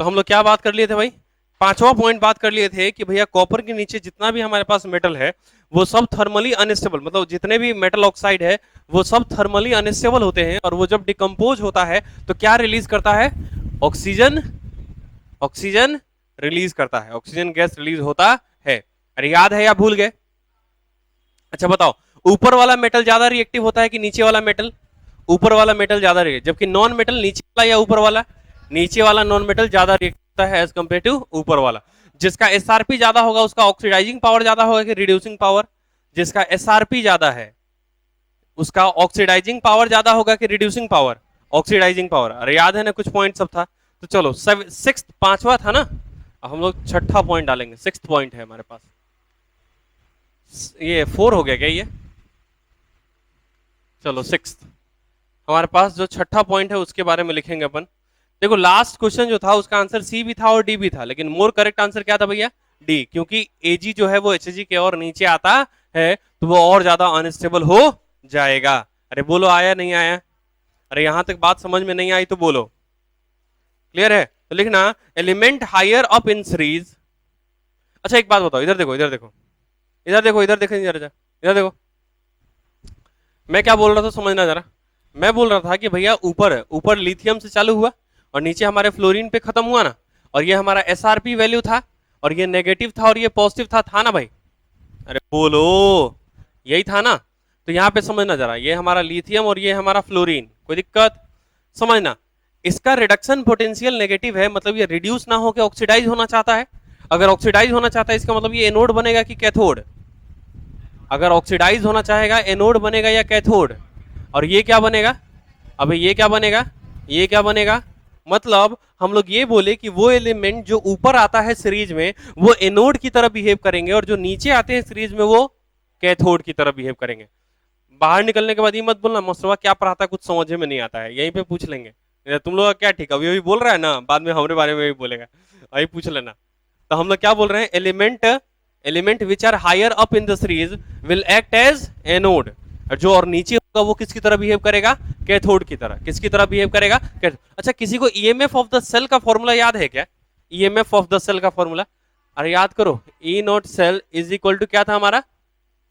तो हम लोग क्या बात कर लिए थे भाई, पांचवा पॉइंट बात कर लिए थे कि भैया कॉपर के नीचे जितना भी हमारे पास मेटल है वो सब थर्मली अनस्टेबल, मतलब जितने भी मेटल ऑक्साइड है वो सब थर्मली अनस्टेबल होते हैं, और वो जब डिकम्पोज होता है तो क्या रिलीज करता है, ऑक्सीजन, ऑक्सीजन रिलीज करता है, ऑक्सीजन गैस रिलीज होता है। अरे याद है या भूल गए? अच्छा बताओ, ऊपर वाला मेटल ज्यादा रिएक्टिव होता है कि नीचे वाला मेटल? ऊपर वाला मेटल ज्यादा रिएक्टिव, जबकि नॉन मेटल नीचे वाला या ऊपर वाला? नीचे वाला नॉन मेटल ज्यादा रिएक्टिव होता है एज कंपेयर टू ऊपर वाला। जिसका एसआरपी ज्यादा होगा उसका ऑक्सीडाइजिंग पावर ज्यादा होगा कि रिड्यूसिंग पावर? जिसका एसआरपी ज्यादा है उसका ऑक्सीडाइजिंग पावर ज्यादा होगा कि रिड्यूसिंग पावर? Oxidising power. अरे याद है ना, कुछ पॉइंट सब था। तो चलो सिक्स, पांचवा था ना, अब हम लोग छठा पॉइंट डालेंगे। सिक्स पॉइंट है हमारे पास, ये 4 हो गया क्या ये? चलो सिक्स, हमारे पास जो छठा पॉइंट है उसके बारे में लिखेंगे अपन। देखो लास्ट क्वेश्चन जो था उसका आंसर सी भी था और डी भी था, लेकिन मोर करेक्ट आंसर क्या था भैया? डी, क्योंकि एजी जो है वो एचजी के और नीचे आता है तो वो और ज्यादा अनस्टेबल हो जाएगा। अरे बोलो, आया नहीं आया? अरे यहां तक बात समझ में नहीं आई तो बोलो। क्लियर है? तो लिखना element higher up in series. अच्छा एक बात बताओ, इधर देखो, इधर देखो, इधर देखो, इधर देखो, इधर देखो, मैं क्या बोल रहा था समझना जरा। मैं बोल रहा था कि भैया ऊपर ऊपर लिथियम से चालू हुआ और नीचे हमारे फ्लोरीन पे खत्म हुआ ना, और ये हमारा एसआरपी वैल्यू था और ये नेगेटिव था और ये पॉजिटिव था ना भाई? अरे बोलो, यही था ना? तो यहां पे समझना जरा, ये हमारा लिथियम और ये हमारा फ्लोरीन, कोई दिक्कत? समझना, इसका रिडक्शन पोटेंशियल नेगेटिव है, मतलब ये रिड्यूस ना होकर ऑक्सीडाइज होना चाहता है। अगर ऑक्सीडाइज होना चाहता है इसका मतलब ये एनोड बनेगा कि कैथोड? अगर ऑक्सीडाइज होना चाहेगा एनोड बनेगा या कैथोड? और ये क्या बनेगा? अबे ये क्या बनेगा? ये क्या बनेगा? मतलब हम लोग ये बोले कि वो एलिमेंट जो ऊपर आता है सीरीज में वो एनोड की तरह बिहेव करेंगे, और जो नीचे आते हैं सीरीज में वो कैथोड की तरह बिहेव करेंगे। बाहर निकलने के बाद ये मत बोलना मुस्तफा क्या पढ़ाता कुछ समझ में नहीं आता है, यहीं पे पूछ लेंगे। तुम लोग का क्या ठीक, अभी अभी बोल रहा है ना, बाद में हमारे बारे में भी बोलेगा, अभी पूछ लेना। तो हम लोग क्या बोल रहे हैं, element which are higher up in the series will act as anode, जो और नीचे होगा वो किसकी तरह बिहेव करेगा? कैथोड की तरह। किसकी तरह बिहेव करेगा? अच्छा किसी को ईएमएफ ऑफ द सेल का फॉर्मूला याद है क्या? ईएमएफ ऑफ द सेल का फॉर्मूला, अरे याद करो, E not cell is equal to क्या था हमारा?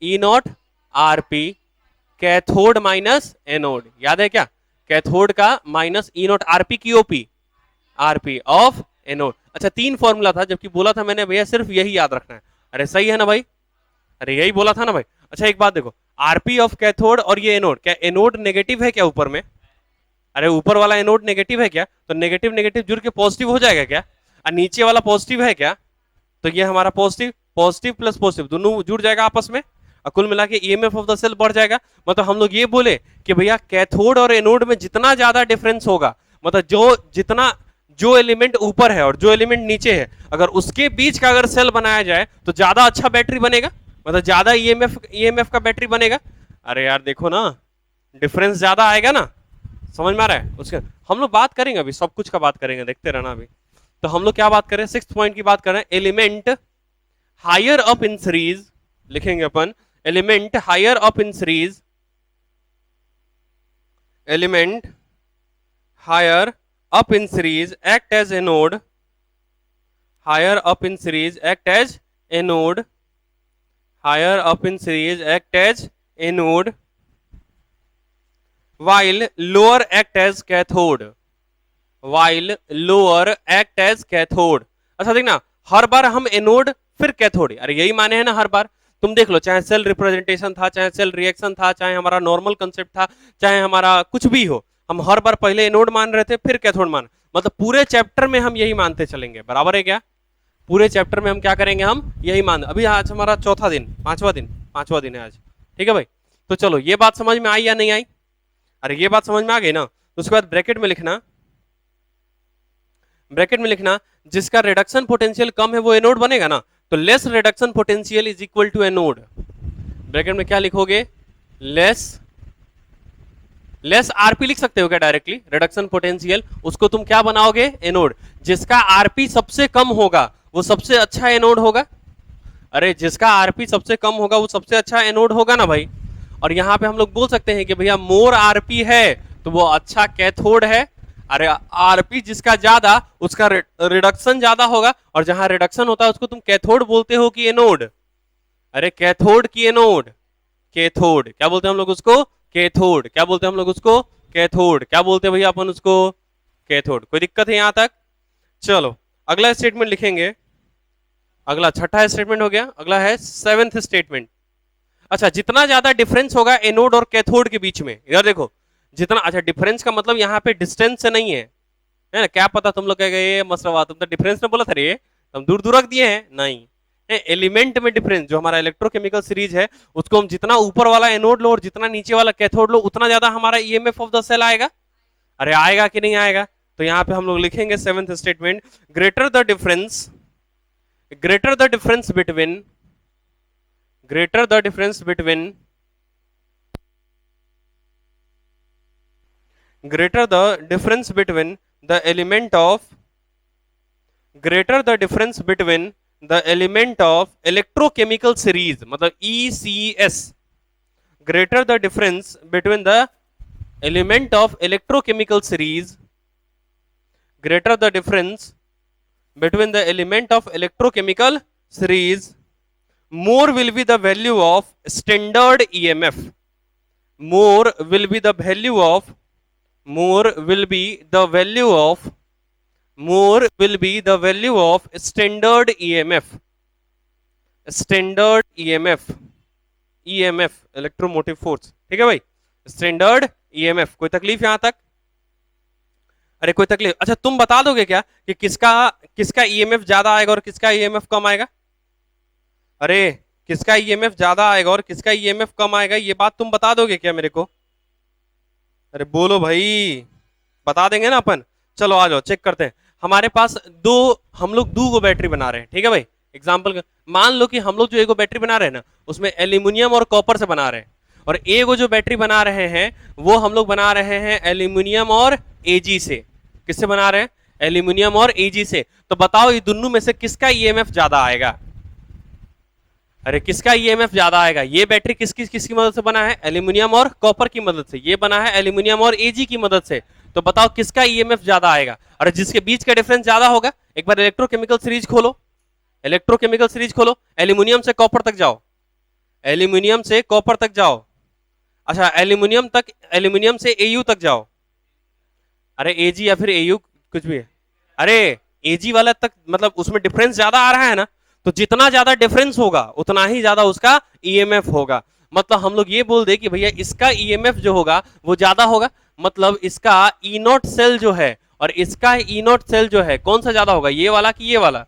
E naught RP cathode minus anode, याद है क्या? कैथोड का माइनस ई नॉट आरपी की ओपी, आरपी ऑफ एनोड। अच्छा 3 फॉर्मूला था, जबकि बोला था मैंने भैया सिर्फ यही याद रखना है। अरे सही है ना भाई? अरे यही बोला था ना भाई? अच्छा एक बात देखो, आरपी ऑफ कैथोड और ये एनोड, क्या एनोड नेगेटिव है क्या ऊपर में? अरे ऊपर वाला एनोड नेगेटिव है क्या? तो नेगेटिव नेगेटिव जुड़ के पॉजिटिव हो जाएगा क्या? और नीचे वाला पॉजिटिव है क्या? तो ये हमारा पॉजिटिव, पॉजिटिव प्लस पॉजिटिव दोनों जुड़ जाएगा आपस में, और कुल मिला के ईएमएफ ऑफ द सेल बढ़ जाएगा। मतलब हम लोग ये बोले कि भैया कैथोड और एनोड में जितना ज्यादा डिफरेंस होगा, मतलब जो एलिमेंट ऊपर है और जो एलिमेंट नीचे है, अगर उसके बीच का अगर सेल बनाया जाए तो ज्यादा अच्छा बैटरी बनेगा, मतलब ज्यादा ईएमएफ का बैटरी बनेगा। अरे यार देखो ना, डिफरेंस ज्यादा आएगा ना, समझ में आ रहा है? उसके हम लोग बात करेंगे, अभी सब कुछ का बात करेंगे, देखते रहना अभी। तो हम लोग क्या बात कर रहे हैं, 6th पॉइंट की बात कर रहे हैं, element higher up in series, लिखेंगे अपन element higher up in series, element higher up in series act as anode, higher up in series act as anode, higher up in series act as anode, while lower act as cathode, while lower act as cathode। अच्छा देखना, हर बार हम anode फिर cathode, अरे यही माने है ना हर बार। तुम देख लो, चाहे सेल रिप्रेजेंटेशन था, चाहे सेल रिएक्शन था, चाहे हमारा नॉर्मल कंसेप्ट था, चाहे हमारा कुछ भी हो, हम हर बार पहले एनोड मान रहे थे फिर कैथोड मान, मतलब पूरे चैप्टर में हम यही मानते चलेंगे, बराबर है क्या? पूरे चैप्टर में हम क्या करेंगे, हम यही मान। अभी आज हमारा चौथा दिन, पांचवा दिन है आज, ठीक है भाई? तो चलो ये बात समझ में आई या नहीं आई? अरे ये बात समझ में आ गई ना? तो उसके बाद ब्रैकेट में लिखना जिसका रिडक्शन पोटेंशियल कम है वो एनोड बनेगा ना, तो less reduction potential is equal to anode. Bracket में क्या लिखोगे? लेस आरपी लिख सकते हो क्या डायरेक्टली? रिडक्शन पोटेंशियल, उसको तुम क्या बनाओगे? एनोड। जिसका आरपी सबसे कम होगा वो सबसे अच्छा एनोड होगा। अरे जिसका आरपी सबसे कम होगा वो सबसे अच्छा एनोड होगा ना भाई। और यहां पे हम लोग बोल सकते हैं कि भैया मोर आरपी है तो वो अच्छा कैथोड है, अरे आरपी जिसका ज्यादा उसका रिडक्शन ज्यादा होगा, और जहां रिडक्शन होता है उसको तुम कैथोड बोलते हो कि एनोड? अरे कैथोड की एनोड, कैथोड क्या बोलते हैं हम लोग उसको? कैथोड क्या बोलते हैं हम लोग उसको? कैथोड क्या बोलते हैं भैया अपन उसको? कैथोड। कोई दिक्कत है यहां तक? चलो अगला स्टेटमेंट लिखेंगे। अगला छठा स्टेटमेंट हो गया, अगला है सेवेंथ स्टेटमेंट। अच्छा, जितना ज्यादा डिफरेंस होगा एनोड और कैथोड के बीच में, इधर देखो जितना, अच्छा डिफरेंस का मतलब यहाँ पे डिस्टेंस से नहीं है ना? क्या पता तुम लोग कह गए मसरवा तुम तो डिफरेंस में बोला था रे, हम दूर दूर रख दिए हैं, नहीं। एलिमेंट में डिफरेंस, जो हमारा इलेक्ट्रोकेमिकल सीरीज है उसको हम जितना ऊपर वाला एनोड लो और जितना नीचे वाला कैथोड लो उतना ज्यादा हमारा ईएमएफ ऑफ द सेल आएगा। अरे आएगा कि नहीं आएगा? तो यहाँ पे हम लोग लिखेंगे seventh statement, greater the difference, greater the difference between, greater the difference between, greater the difference between the element of, greater the difference between the element of electrochemical series मतलब ECS, greater the difference between the element of electrochemical series, greater the difference between the element of electrochemical series, more will be the value of standard EMF, more will be the value of, more will be the value of, more will be the value of standard EMF, standard EMF, EMF electromotive force। ठीक है भाई, standard EMF। कोई तकलीफ यहां तक? अरे कोई तकलीफ? अच्छा तुम बता दोगे क्या कि किसका किसका ईएमएफ ज्यादा आएगा और किसका ईएमएफ कम आएगा? अरे किसका ईएमएफ ज्यादा आएगा और किसका ईएमएफ कम आएगा, ये बात तुम बता दोगे क्या मेरे को? अरे बोलो भाई, बता देंगे ना अपन। चलो आ जाओ चेक करते हैं। हमारे पास हम लोग दो गो बैटरी बना रहे हैं, ठीक है भाई। एग्जाम्पल मान लो कि हम लोग जो एगो बैटरी बना रहे हैं ना उसमें एल्यूमिनियम और कॉपर से बना रहे हैं, और एगो जो बैटरी बना रहे हैं वो हम लोग बना रहे हैं एल्यूमिनियम और एजी से। किससे बना रहे हैं? एल्यूमिनियम और एजी से। तो बताओ ये दोनों में से किसका ईएमएफ ज्यादा आएगा? अरे किसका ईएमएफ ज्यादा आएगा? ये बैटरी किसकी मदद से बना है? एल्यूमिनियम और कॉपर की मदद से। ये बना है एल्यूमिनियम और एजी की मदद से। तो बताओ किसका ईएमएफ ज्यादा आएगा? और जिसके बीच का डिफरेंस ज्यादा होगा, एक बार इलेक्ट्रोकेमिकल सीरीज खोलो, इलेक्ट्रोकेमिकल सीरीज खोलो, एल्यूमिनियम से कॉपर तक जाओ, एल्यूमिनियम से कॉपर तक जाओ, अच्छा एल्यूमिनियम से एयू तक जाओ। अरे एजी या फिर एयू कुछ भी है। अरे एजी वाला तक मतलब उसमें डिफरेंस ज्यादा आ रहा है ना, तो जितना ज्यादा डिफरेंस होगा उतना ही ज्यादा उसका ईएमएफ होगा। मतलब हम लोग ये बोल दे कि भैया इसका ईएमएफ जो होगा वो ज्यादा होगा, मतलब इसका ई नॉट सेल जो है और इसका ई नॉट सेल जो है कौन सा ज्यादा होगा, ये वाला कि ये वाला?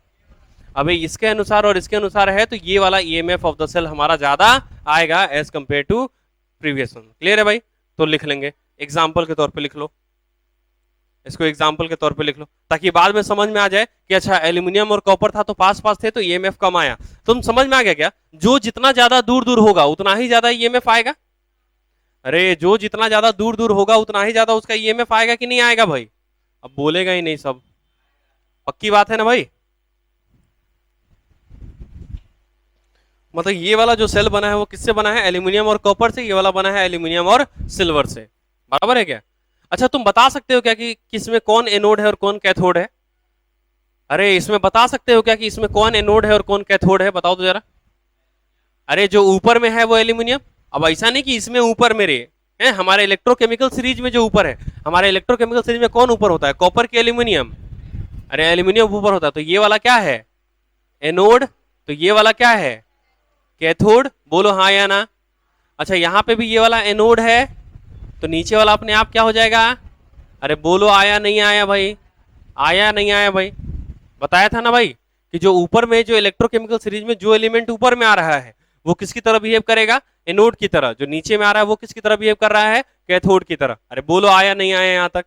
अबे इसके अनुसार और इसके अनुसार है तो ये वाला ईएमएफ ऑफ द सेल हमारा ज्यादा आएगा as compare to previous one. Clear है भाई? तो लिख लेंगे, एग्जाम्पल के तौर पे लिख लो, इसको एग्जाम्पल के तौर पे लिख लो ताकि बाद में समझ में आ जाए कि अच्छा एल्यूमिनियम और कॉपर था तो पास पास थे तो ईएमएफ कम आया। तुम समझ में आ गया क्या? जो जितना ज्यादा दूर दूर होगा उतना ही ज्यादा ईएमएफ आएगा। अरे जो जितना ज्यादा दूर दूर होगा उतना ही ज्यादा उसका ईएमएफ आएगा कि नहीं आएगा भाई? अब बोलेगा ही नहीं सब, पक्की बात है ना भाई? मतलब ये वाला जो सेल बना है वो किससे बना है? एल्यूमिनियम और कॉपर से। ये वाला बना है एल्यूमिनियम और सिल्वर से। बराबर है क्या? अच्छा तुम बता सकते हो क्या कि किसमें कौन एनोड है और कौन कैथोड है? अरे इसमें बता सकते हो क्या कि इसमें कौन एनोड है और कौन कैथोड है? बताओ तो जरा। अरे जो ऊपर में है वो एल्यूमिनियम। अब ऐसा नहीं कि इसमें ऊपर में रे है, हमारे इलेक्ट्रोकेमिकल सीरीज में जो ऊपर है, हमारे इलेक्ट्रोकेमिकल सीरीज में कौन ऊपर होता है? कॉपर की एल्यूमिनियम? अरे एल्यूमिनियम ऊपर होता है। तो ये वाला क्या है? एनोड। तो ये वाला क्या है? कैथोड। बोलो हाँ या ना। अच्छा यहाँ पे भी ये वाला एनोड है तो नीचे वाला अपने आप क्या हो जाएगा? अरे बोलो आया नहीं आया भाई? आया नहीं आया भाई? बताया था ना भाई कि जो ऊपर में जो इलेक्ट्रोकेमिकल सीरीज में जो एलिमेंट ऊपर में आ रहा है वो किसकी तरह बिहेव करेगा? एनोड की तरह। जो नीचे में आ रहा है वो किसकी तरह बिहेव कर रहा है? कैथोड की तरह। अरे बोलो आया नहीं आया यहाँ तक?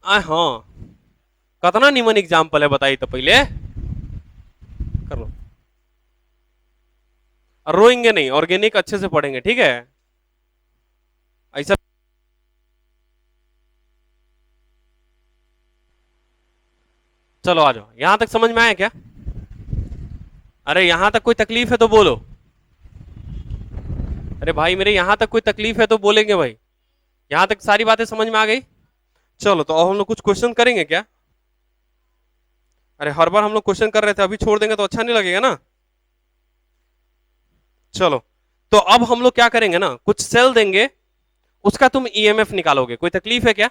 हाँ, कितना निमन एग्जाम्पल है बताइए तो पहले कर लो। रोएंगे नहीं, ऑर्गेनिक अच्छे से पढ़ेंगे, ठीक है? ऐसा चलो आ जाओ। यहां तक समझ में आया क्या? अरे यहां तक कोई तकलीफ है तो बोलो। अरे भाई मेरे यहां तक कोई तकलीफ है तो बोलेंगे भाई। यहां तक सारी बातें समझ में आ गई? चलो तो अब हम लोग कुछ क्वेश्चन करेंगे क्या? अरे हर बार हम लोग क्वेश्चन कर रहे थे, अभी छोड़ देंगे तो अच्छा नहीं लगेगा ना। चलो तो अब हम लोग क्या करेंगे ना, कुछ सेल देंगे, उसका तुम ईएमएफ निकालोगे। कोई तकलीफ है क्या?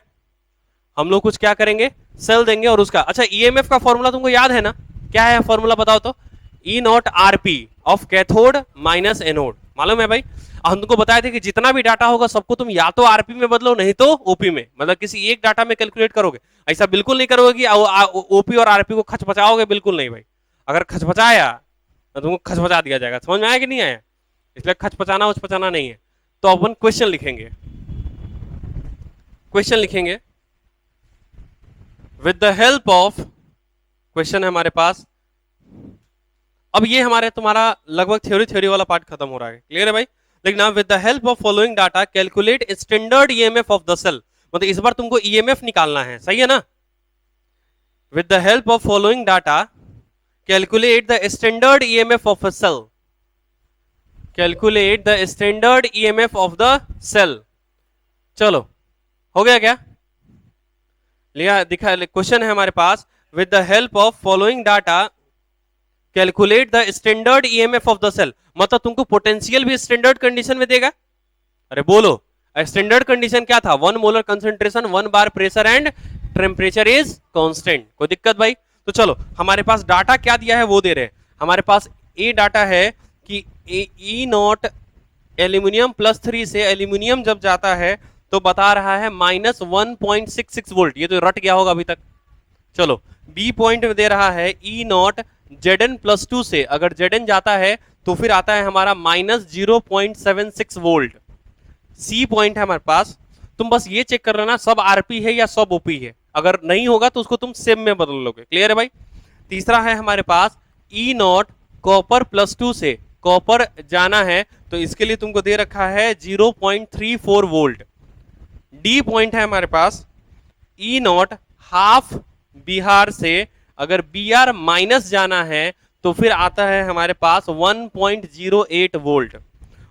हम लोग कुछ क्या करेंगे, सेल देंगे और उसका, अच्छा ईएमएफ का फॉर्मूला तुमको याद है ना? क्या है फॉर्मूला बताओ तो? E naught RP of cathode minus anode, मालूम है भाई? हम तुमको बताए थे कि जितना भी डाटा होगा सबको तुम या तो आरपी में बदलो नहीं तो ओपी में, मतलब किसी एक डाटा में कैलकुलेट करोगे। ऐसा बिल्कुल नहीं करोगे कि ओपी और आरपी को खचपचाओगे, बिल्कुल नहीं भाई। अगर खचपचाया तो तुमको खचपचा दिया जाएगा। समझ में आया कि नहीं आया? इसलिए खचपचाना उचपचाना नहीं है। तो अपन क्वेश्चन लिखेंगे, क्वेश्चन लिखेंगे with the help of, question है हमारे पास। अब ये हमारे तुम्हारा लगभग थ्योरी थ्योरी वाला पार्ट खत्म हो रहा है, क्लियर है भाई? लेकिन now with the help of following data calculate standard EMF of the cell, मतलब इस बार तुमको ईएमएफ निकालना है, सही है ना? With the help of following data calculate the standard EMF of a cell, calculate the standard EMF of the cell. चलो हो गया क्या? लिया दिखा, क्वेश्चन है हमारे पास with the help of following data calculate the standard EMF of the cell, मतलब तुमको पोटेंशियल भी स्टैंडर्ड कंडीशन में देगा। अरे बोलो, स्टैंडर्ड कंडीशन क्या था? 1 molar concentration, 1 bar pressure and temperature is constant. कोई दिक्कत भाई? तो चलो हमारे पास डाटा क्या दिया है वो दे रहे हैं। हमारे पास ए डाटा है कि ई नॉट एल्यूमिनियम +3 से एल्यूमिनियम जब जाता है तो बता रहा है -1.66 वोल्ट, ये तो रट गया होगा अभी तक। चलो बी पॉइंट में दे रहा है ई नॉट Zn+2 से अगर Zn जाता है तो फिर आता है हमारा -0.76 वोल्ट। सी पॉइंट है हमारे पास, तुम बस ये चेक कर लेना सब आरपी है या सब ओपी है, अगर नहीं होगा तो उसको तुम सेम में बदल लोगे, क्लियर है भाई? तीसरा है हमारे पास ई नॉट कॉपर +2 से कॉपर जाना है तो इसके लिए तुमको दे रखा है 0.34 वोल्ट। डी पॉइंट है हमारे पास ई नॉट हाफ बिहार से अगर बी आर माइनस जाना है तो फिर आता है हमारे पास 1.08 वोल्ट।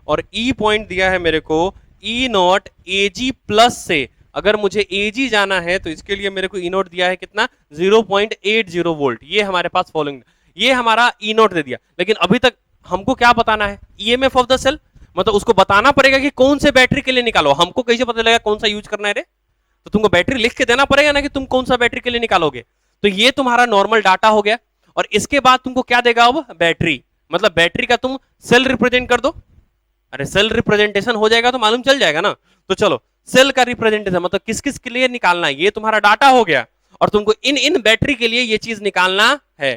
और ई पॉइंट दिया है मेरे को ई नॉट एजी प्लस से अगर मुझे एजी जाना है तो इसके लिए मेरे को ई नॉट दिया है कितना, 0.80 वोल्ट। ये हमारे पास फॉलोइंग, ये हमारा ई नॉट दे दिया। लेकिन अभी तक हमको क्या बताना है? ईएमएफ ऑफ द सेल, मतलब उसको बताना पड़ेगा कि कौन से बैटरी के लिए निकालो। हमको कैसे पता लगेगा कौन सा यूज करना है रे? तो तुमको बैटरी लिख के देना पड़ेगा ना कि तुम कौन सा बैटरी के लिए निकालोगे। तो ये तुम्हारा नॉर्मल डाटा हो गया। और इसके बाद तुमको क्या देगा अब? बैटरी, मतलब बैटरी का तुम सेल रिप्रेजेंट कर दो। अरे सेल रिप्रेजेंटेशन हो जाएगा तो मालूम चल जाएगा ना। तो चलो सेल का रिप्रेजेंटेशन मतलब किस किस के लिए निकालना है, ये तुम्हारा डाटा हो गया। और तुमको इन इन बैटरी के लिए ये चीज निकालना है,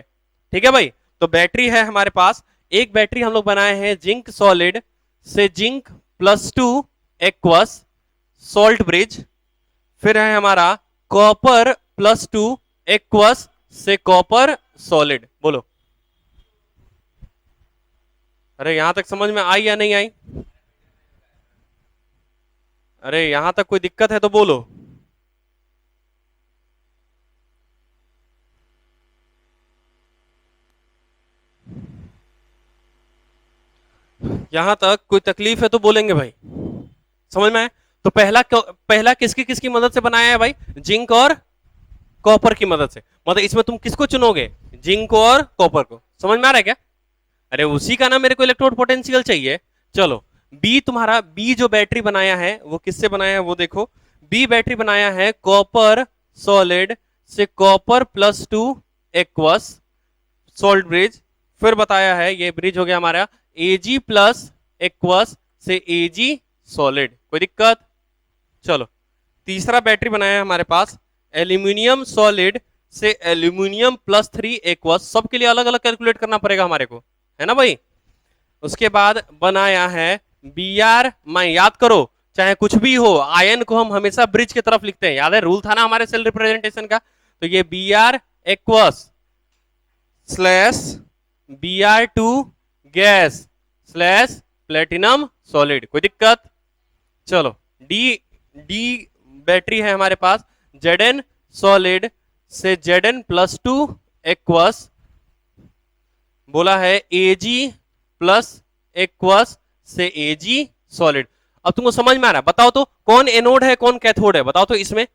ठीक है भाई? तो बैटरी है हमारे पास, एक बैटरी हम लोग बनाए हैं जिंक सॉलिड से जिंक +2 एक्वस सॉल्ट ब्रिज। फिर है हमारा कॉपर +2 एक्वस से कॉपर सॉलिड। बोलो अरे यहां तक समझ में आई या नहीं आई? अरे यहां तक कोई दिक्कत है तो बोलो। यहां तक कोई तकलीफ है तो बोलेंगे भाई। समझ में आया? तो पहला किसकी किसकी मदद से बनाया है भाई? जिंक और कॉपर की मदद से। मतलब इसमें तुम किसको चुनोगे? जिंक और कॉपर को। समझ में आ रहा है क्या? अरे उसी का ना मेरे को इलेक्ट्रोड पोटेंशियल चाहिए। चलो बी, तुम्हारा बी जो बैटरी बनाया है वो किससे बनाया है वो देखो। बी बैटरी बनाया है कॉपर सॉलिड से कॉपर +2 एक्वस सॉल्ट ब्रिज। फिर बताया है ये ब्रिज हो गया हमारा एजी प्लस एक्वस से एजी सॉलिड। कोई दिक्कत? चलो तीसरा बैटरी बनाया है हमारे पास एल्यूमिनियम सॉलिड से एल्यूमिनियम +3 एक्वस। सबके लिए अलग अलग कैलकुलेट करना पड़ेगा हमारे को, है ना भाई? उसके बाद बनाया है बी आर, मैं याद करो चाहे कुछ भी हो आयन को हम हमेशा ब्रिज की तरफ लिखते हैं, याद है रूल था ना हमारे सेल रिप्रेजेंटेशन का। तो ये B R aqueous slash Br2 gas slash platinum solid. कोई दिक्कत? चलो डी बैटरी है हमारे पास Zn सॉलिड से Zn+2 एक्वस, बोला है Ag प्लस एक्वस से Ag सॉलिड। अब तुमको समझ में आ रहा है? बताओ तो कौन एनोड है कौन कैथोड है, बताओ तो इसमें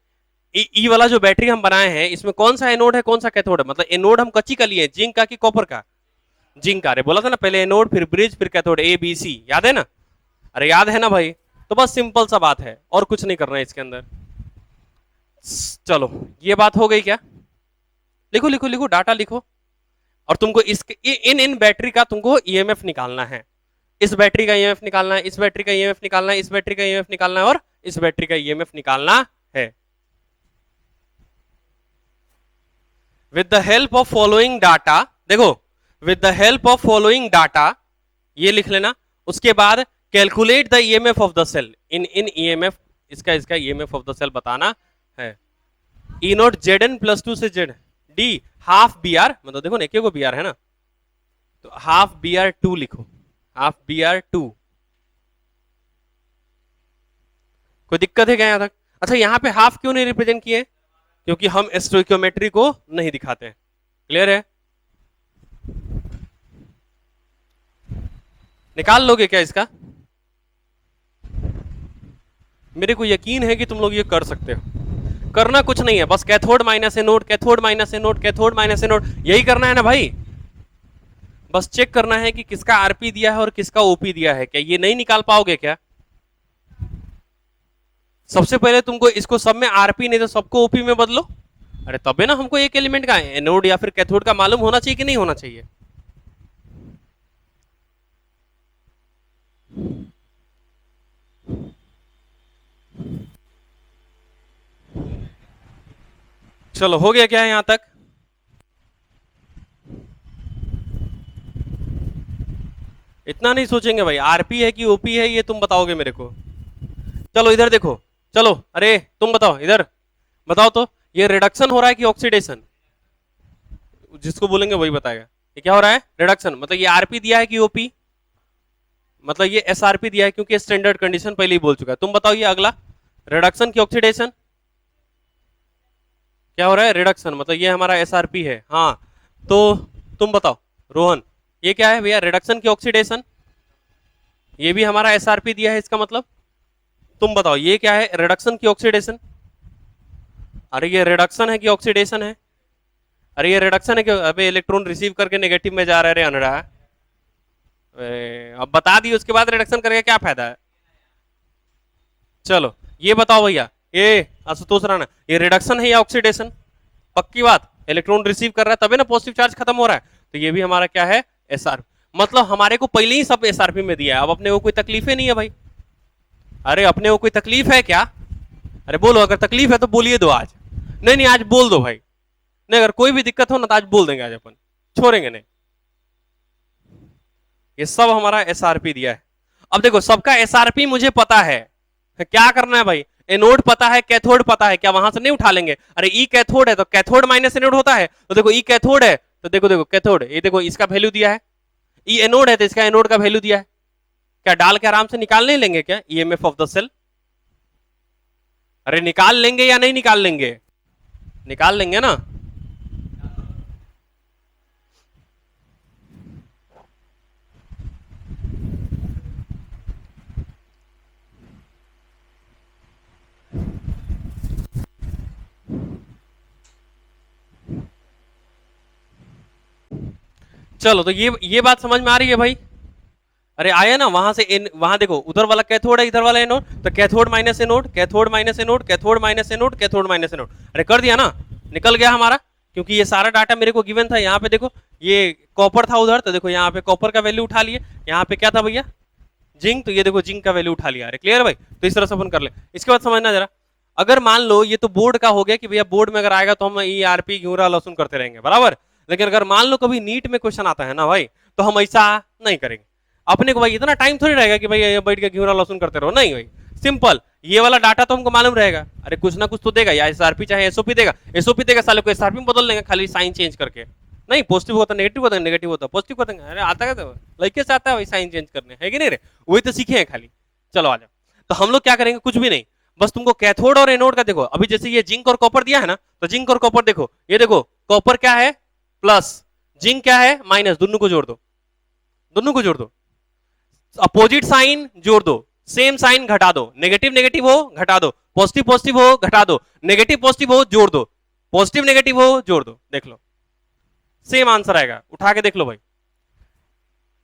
ई वाला जो बैटरी हम बनाए हैं इसमें कौन सा एनोड है कौन सा कैथोड है, मतलब एनोड हम कच्ची का लिए जिंक का कि कॉपर का? जिंक का। अरे बोला था ना पहले एनोड फिर ब्रिज फिर कैथोड, ए बी सी, याद है ना? अरे याद है ना भाई? तो बस सिंपल सा बात है और कुछ नहीं करना है इसके अंदर। चलो ये बात हो गई क्या? लिखो लिखो लिखो, डाटा लिखो। और तुमको इन बैटरी का तुमको ईएमएफ निकालना है। इस बैटरी का ईएमएफ निकालना है, इस बैटरी का ईएमएफ निकालना है, इस बैटरी का ईएमएफ निकालना है और इस बैटरी का ईएमएफ निकालना है। With the help of following data, देखो with the help of following data, ये लिख लेना। उसके बाद calculate the EMF of the cell in EMF, इसका ईएमएफ ऑफ द सेल बताना है। E naught Z N plus two से Z D half B R, मतलब देखो ना एक को बी आर है ना, तो हाफ बी आर टू लिखो, हाफ बी आर टू। कोई दिक्कत है क्या यहां तक? अच्छा यहां पे हाफ क्यों नहीं रिप्रेजेंट किए? क्योंकि हम स्टोइकियोमेट्री को नहीं दिखाते हैं। क्लियर है? निकाल लोगे क्या इसका? मेरे को यकीन है कि तुम लोग ये कर सकते हो। करना कुछ नहीं है, बस cathode minus anode, cathode minus anode, cathode minus anode, यही करना है ना भाई। बस चेक करना है कि किसका आरपी दिया है और किसका ओपी दिया है। क्या ये नहीं निकाल पाओगे क्या? सबसे पहले तुमको इसको सब में आरपी नहीं तो सबको ओपी में बदलो। अरे तबे ना हमको एक एलिमेंट का एनोड या फिर कैथोड का मालूम होना चाहिए कि नहीं होना चाहिए। चलो हो गया क्या यहां तक? इतना नहीं सोचेंगे भाई, आरपी है कि ओपी है ये तुम बताओगे मेरे को। चलो इधर देखो, चलो अरे तुम बताओ इधर, बताओ तो ये रिडक्शन हो रहा है कि ऑक्सीडेशन? जिसको बोलेंगे वही बताएगा। ये क्या हो रहा है? रिडक्शन। मतलब ये आरपी दिया है कि ओपी? मतलब ये एसआरपी दिया है क्योंकि स्टैंडर्ड कंडीशन पहले ही बोल चुका है। तुम बताओ ये अगला रिडक्शन की ऑक्सीडेशन? क्या हो रहा है? रिडक्शन। मतलब ये हमारा एसआरपी है। हाँ तो तुम बताओ रोहन, ये क्या है भैया? रिडक्शन की ऑक्सीडेशन। ये भी हमारा एसआरपी दिया है, इसका मतलब तुम बताओ ये क्या है? रिडक्शन की ऑक्सीडेशन। अरे ये रिडक्शन है कि ऑक्सीडेशन है? अरे ये रिडक्शन है कि अबे इलेक्ट्रॉन रिसीव करके नेगेटिव में जा रहा है। रे अनड़ा, अब बता दी उसके बाद रिडक्शन करके क्या फायदा है? चलो ये बताओ भैया, ये आशुतोष राणा, ये रिडक्शन है या ऑक्सीडेशन? पक्की बात, इलेक्ट्रॉन रिसीव कर रहा है तभी ना पॉजिटिव चार्ज खत्म हो रहा है। तो ये भी हमारा क्या है? एसआर। मतलब हमारे को पहले ही सब एसआरपी में दिया है, अब अपने को कोई तकलीफ ही नहीं है भाई। अरे अपने को कोई तकलीफ है क्या? अरे बोलो, अगर तकलीफ है तो बोलिए दो आज। नहीं नहीं आज बोल दो भाई। नहीं अगर कोई भी दिक्कत हो ना तो आज बोल देंगे, आज अपन छोड़ेंगे नहीं। ये सब हमारा एसआरपी दिया है। अब देखो सबका एसआरपी मुझे पता है, क्या करना है भाई? एनोड पता है, कैथोड पता है, क्या वहां से नहीं उठा लेंगे? अरे ई कैथोड है तो कैथोड माइनस एनोड होता है, तो देखो ई कैथोड है तो देखो देखो कैथोड, ये देखो इसका वैल्यू दिया है। ई एनोड है तो इसका एनोड का वैल्यू दिया है। क्या डाल के आराम से निकाल नहीं लेंगे क्या ईएमएफ ऑफ द सेल? अरे निकाल लेंगे या नहीं निकाल लेंगे? निकाल लेंगे ना। चलो तो ये बात समझ में आ रही है भाई? अरे आया ना वहां से वहां देखो उधर वाला कैथोड है इधर वाला एनोड, तो cathode minus anode, cathode minus anode, cathode minus anode, cathode minus anode. अरे कर दिया ना, निकल गया हमारा, क्योंकि ये सारा डाटा मेरे को गिवन था। यहाँ पे देखो ये कॉपर था उधर, तो देखो यहाँ पे कॉपर का वैल्यू उठा लिए। यहाँ पे क्या था भैया? जिंक, तो ये देखो जिंक का वैल्यू उठा लिया। अरे क्लियर भाई? तो इस तरह से अपन कर ले। इसके बाद समझना जरा, अगर मान लो ये तो बोर्ड का हो गया कि भैया बोर्ड में अगर आएगा तो हम ई आरपी घूरा लहसुन करते रहेंगे, बराबर। लेकिन अगर मान लो कभी नीट में क्वेश्चन आता है ना भाई, तो हम ऐसा नहीं करेंगे। अपने को भाई इतना टाइम थोड़ी रहेगा कि भाई बैठ के घूरा लहसुन करते रहो, नहीं भाई। सिंपल ये वाला डाटा तो हमको मालूम रहेगा। अरे कुछ ना कुछ तो देगा, या एसआरपी चाहे एसओपी देगा। एसओपी देगा साले को एसआरपी में बदल देंगे खाली साइन चेंज करके। नहीं पॉजिटिव होता नेगेटिव होता नेगेटिव होता पॉजिटिव कर देंगे। अरे आता है लड़के से आता है भाई साइन चेंज करने, है कि नहीं रे? वही तो सीखे हैं खाली। चलो आ जाओ। तो हम लोग क्या करेंगे? कुछ भी नहीं, बस तुमको कैथोड और एनोड का देखो। अभी जैसे ये जिंक और कॉपर दिया है ना, तो जिंक और कॉपर देखो, ये देखो कॉपर क्या है? प्लस, जिंक क्या है? माइनस। दोनों को जोड़ दो, दोनों को जोड़ दो, अपोजिट साइन जोड़ दो, सेम साइन घटा दो, नेगेटिव नेगेटिव हो घटा दो, पॉजिटिव पॉजिटिव हो घटा दो, नेगेटिव पॉजिटिव हो जोड़ दो, पॉजिटिव नेगेटिव हो जोड़ दो, देख लो सेम आंसर आएगा, उठा के देख लो भाई।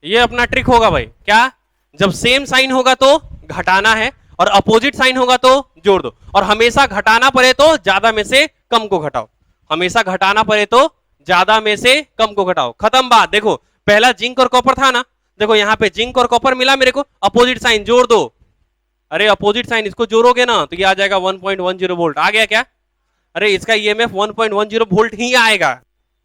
ये अपना ट्रिक होगा भाई, क्या? जब सेम साइन होगा तो घटाना है और अपोजिट साइन होगा तो जोड़ दो, और हमेशा घटाना पड़े तो ज्यादा में से कम को घटाओ, हमेशा घटाना पड़े तो ज्यादा में से कम को घटाओ, खत्म बात। देखो पहला जिंक और कॉपर था ना, देखो यहाँ पे जिंक और कॉपर मिला मेरे को, अपोजिट साइन जोड़ दो, अरे अपोजिट साइन इसको जोड़ोगे ना तो ये आ जाएगा 1.10 वोल्ट, आ गया क्या? अरे इसका ईएमएफ 1.10 वोल्ट ही आएगा,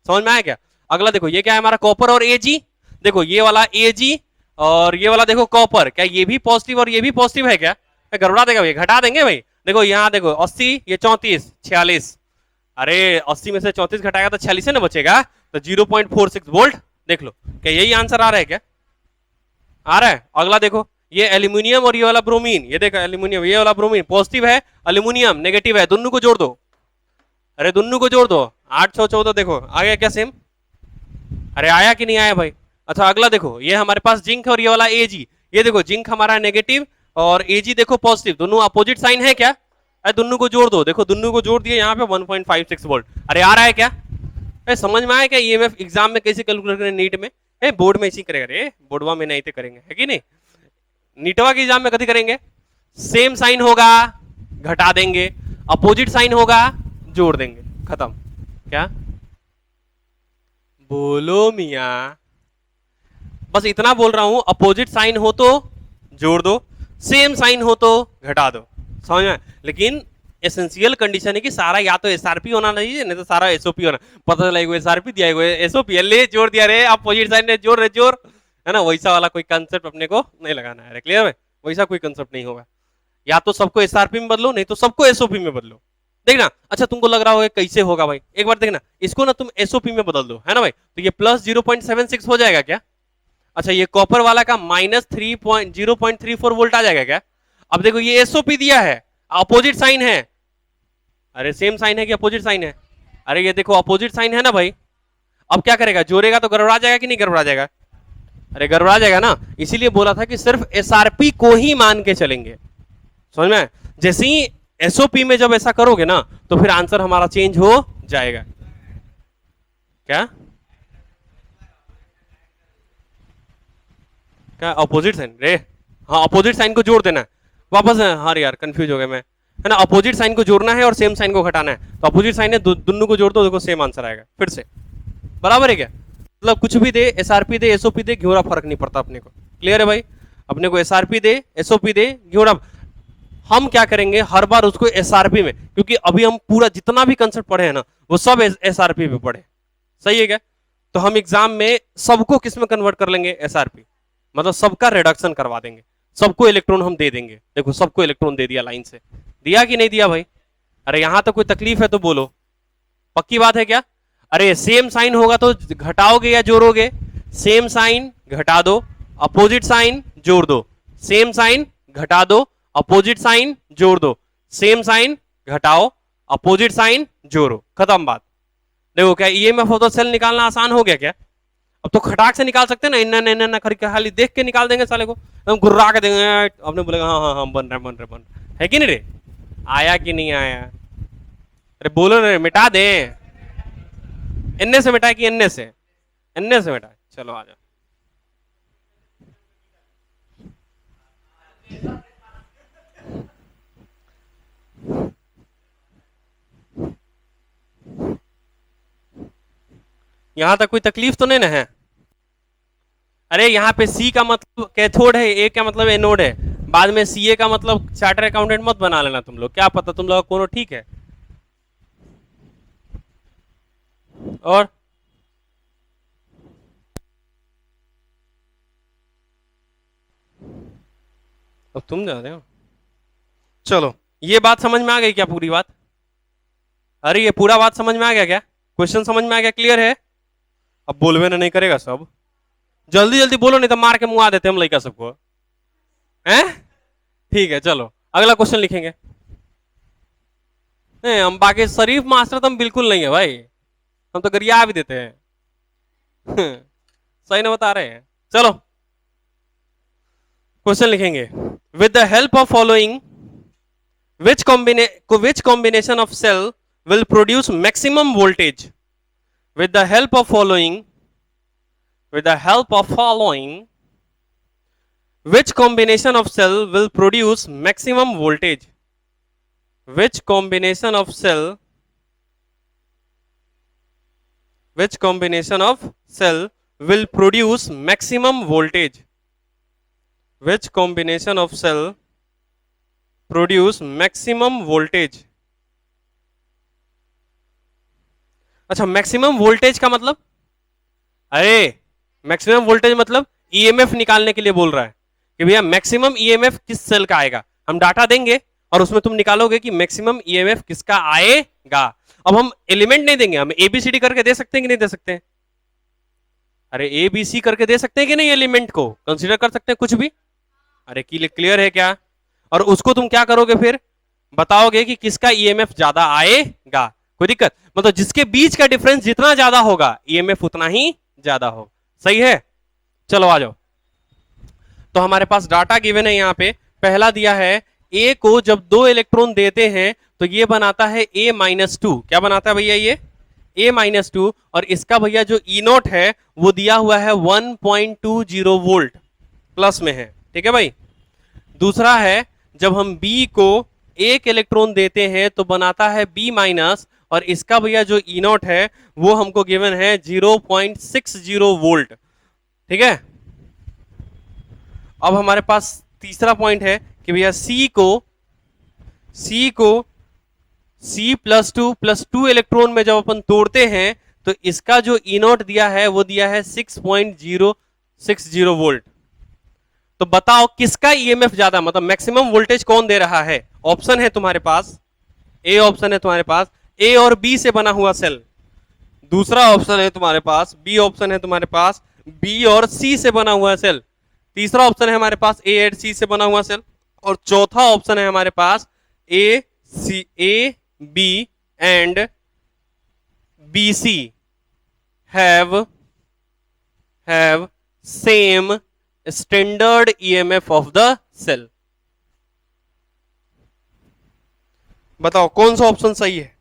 समझ में आया क्या? अगला देखो ये क्या है हमारा, कॉपर और एजी, देखो ये वाला एजी और ये वाला देखो कॉपर, क्या ये भी पॉजिटिव और ये भी पॉजिटिव है क्या? गड़बड़ा देगा भाई, घटा देंगे भाई। देखो यहाँ देखो 80, ये 34, 46, अरे 80 में से 34 घटाएगा तो 46 है ना बचेगा, तो 0.46 वोल्ट, देख लो क्या यही आंसर आ रहा है क्या? आ रहा है। अगला देखो ये एल्यूमिनियम और ये वाला ब्रोमीन, ये देखो एल्यूमिनियम ये वाला ब्रोमीन पॉजिटिव है, एल्यूमिनियम नेगेटिव है, दोनों को जोड़ दो, अरे दोनों को जोड़ दो, 814, देखो आ गया क्या सेम? अरे आया कि नहीं आया भाई? अच्छा अगला देखो ये हमारे पास जिंक और ये वाला एजी, ये देखो जिंक हमारा नेगेटिव और एजी देखो पॉजिटिव, दोनों अपोजिट साइन है क्या? अरे दोनों को जोड़ दो, देखो दोनों को जोड़ दिए यहाँ पे 1.56 वोल्ट, अरे आ रहा है क्या? अरे समझ में आया क्या? ईएमएफ एग्जाम में कैसे कैलकुलेट करें, नीट में, बोर्ड में इसी करेगा रे, बोर्डवा में नहीं तो करेंगे, है कि नहीं? नीटवा के एग्जाम में कभी करेंगे, सेम साइन होगा घटा देंगे, अपोजिट साइन होगा जोड़ देंगे, खत्म। क्या बोलो मिया? बस इतना बोल रहा हूं, अपोजिट साइन हो तो जोड़ दो, सेम साइन हो तो घटा दो, समझ में? लेकिन एसेंशियल कंडीशन है कि सारा या तो एसआरपी होना चाहिए नहीं तो सारा एसओपी होना, पता चला एसआरपी दिया एसओपी ले जोड़ दिया रे, अपोजिट साइन ने जोड़ रे जोड़, है ना? वैसा वाला कोई कंसेप्ट अपने को नहीं लगाना है, क्लियर है? वैसा कोई कंसेप्ट नहीं होगा, या तो सबको एसआरपी में बदलो नहीं तो सबको एसओपी में बदलो, देखना। अच्छा तुमको लग रहा होगा कैसे होगा भाई, एक बार देखना इसको ना तुम एसओपी में बदल दो, है ना भाई? तो ये प्लस 0.76 हो जाएगा क्या? अच्छा ये कॉपर वाला का माइनस 0.34 वोल्ट आ जाएगा क्या? अब देखो ये एसओपी दिया है, अपोजिट साइन है, अरे सेम साइन है कि अपोजिट साइन है? अरे ये देखो अपोजिट साइन है ना भाई, अब क्या करेगा, जोड़ेगा तो गड़बड़ा जाएगा कि नहीं गड़बड़ा जाएगा? अरे गड़बड़ा जाएगा ना, इसीलिए बोला था कि सिर्फ एसआरपी को ही मान के चलेंगे, समझ में? जैसे ही एसओपी में जब ऐसा करोगे ना तो फिर आंसर हमारा चेंज हो जाएगा। क्या क्या अपोजिट साइन रे? हाँ अपोजिट साइन को जोड़ देना है वापस, हाँ यार कंफ्यूज हो गया मैं, है ना? अपोजिट साइन को जोड़ना है और सेम साइन को घटाना है, तो अपोजिट साइन है दोनों को जोड़ दो, देखो सेम आंसर आएगा फिर से, बराबर है क्या? मतलब कुछ भी दे, एसआरपी दे एसओपी दे, घियोड़ा फर्क नहीं पड़ता अपने को, क्लियर है भाई? अपने को एसआरपी दे एसओपी दे घियोड़ा, हम क्या करेंगे हर बार उसको एसआरपी में, क्योंकि अभी हम पूरा जितना भी कंसेप्ट पढ़े हैं ना वो सब एसआरपी में पढ़े, सही है क्या? तो हम एग्जाम में सबको किस में कन्वर्ट कर लेंगे, एसआरपी, मतलब सबका रिडक्शन करवा देंगे, सबको इलेक्ट्रॉन हम दे देंगे, देखो सबको इलेक्ट्रॉन दे दिया लाइन से, दिया कि नहीं दिया भाई? अरे यहां तो कोई तकलीफ है तो बोलो, पक्की बात है क्या? अरे सेम साइन होगा तो घटाओगे या जोड़ोगे? सेम साइन घटा दो, अपोजिट साइन जोड़ दो, सेम साइन घटा दो, अपोजिट साइन जोड़ दो, सेम साइन घटाओ, अपोजिट साइन जोड़ो, खत्म बात। देखो क्या ईएमएफ ऑफ द सेल निकालना आसान हो गया क्या? अब तो खटाक से निकाल सकते हैं ना, इन्ना इन्ना करके खाली देख के निकाल देंगे साले को, हम गुर्रा के देंगे, आपने बोलेगा हाँ हाँ हाँ बन रहा बन रहा बन रहा है कि नहीं रे? आया कि नहीं आया? अरे बोलो रे, मिटा दे, इन्ने से मिटाए कि इन्ने से? इन्ने से मिटाए, चलो आ जाओ। यहां तक कोई तकलीफ तो नहीं ना है? अरे यहाँ पे सी का मतलब कैथोड है, ए का मतलब एनोड है, बाद में सीए का मतलब चार्टर अकाउंटेंट मत बना लेना तुम लोग, क्या पता तुम लोग कोनो ठीक है। और अब तुम जा रहे हो, चलो ये बात समझ में आ गई क्या पूरी बात? अरे ये पूरा बात समझ में आ गया क्या? क्वेश्चन समझ में आ गया, क्लियर है? अब बोलवे ना नहीं करेगा सब, जल्दी जल्दी बोलो नहीं तो मार के मुआ देते हम लड़का सबको, हैं? ठीक है चलो अगला क्वेश्चन लिखेंगे। नहीं हम बाकी शरीफ मास्टर तो हम बिल्कुल नहीं है भाई, हम तो गरिया भी देते हैं सही ना बता रहे हैं। चलो क्वेश्चन लिखेंगे, with the help of following which combination of cell will produce maximum voltage? With the help of following which combination of cell will produce maximum voltage? Which combination of cell will produce maximum voltage? Which combination of cell produce maximum voltage? अच्छा, maximum voltage का मतलब, अरे maximum voltage मतलब EMF निकालने के लिए बोल रहा है कि भैया मैक्सिमम ईएमएफ किस सेल का आएगा। हम डाटा देंगे और उसमें तुम निकालोगे कि मैक्सिमम ईएमएफ किसका आएगा। अब हम एलिमेंट नहीं देंगे, हम एबीसीडी करके दे सकते हैं कि नहीं दे सकते हैं? अरे एबीसी करके दे सकते हैं कि नहीं? एलिमेंट को कंसीडर कर सकते हैं कुछ भी। अरे क्लियर है क्या? और उसको तुम क्या करोगे, फिर बताओगे कि किसका ईएमएफ ज्यादा आएगा। कोई दिक्कत? मतलब जिसके बीच का डिफरेंस जितना ज्यादा होगा ईएमएफ उतना ही ज्यादा होगा। सही है? चलो आ जाओ। तो हमारे पास डाटा गिवन है यहाँ पे। पहला दिया है ए को जब 2 इलेक्ट्रॉन देते हैं तो ये बनाता है A-2। क्या बनाता है भैया? ये A-2। और इसका भैया जो ई नोट है वो दिया हुआ है 1.20 वोल्ट प्लस में है। ठीक है भाई। दूसरा है जब हम बी को 1 इलेक्ट्रॉन देते हैं तो बनाता है B-, और इसका भैया जो ई नोट है वो हमको गिवन है 0.60 वोल्ट। ठीक है। अब हमारे पास तीसरा पॉइंट है कि भैया C को C+2 इलेक्ट्रॉन में जब अपन तोड़ते हैं तो इसका जो ई नोट दिया है वो दिया है 6.060 वोल्ट। तो बताओ किसका ईएमएफ ज्यादा, मतलब मैक्सिमम वोल्टेज कौन दे रहा है? ऑप्शन है तुम्हारे पास, ए ऑप्शन है तुम्हारे पास, ए और बी से बना हुआ सेल। दूसरा ऑप्शन है तुम्हारे पास, बी ऑप्शन है तुम्हारे पास, बी और सी से बना हुआ सेल। तीसरा ऑप्शन है हमारे पास ए एंड सी से बना हुआ सेल। और चौथा ऑप्शन है हमारे पास A B and B C have same standard EMF of the cell. बताओ कौन सा ऑप्शन सही है?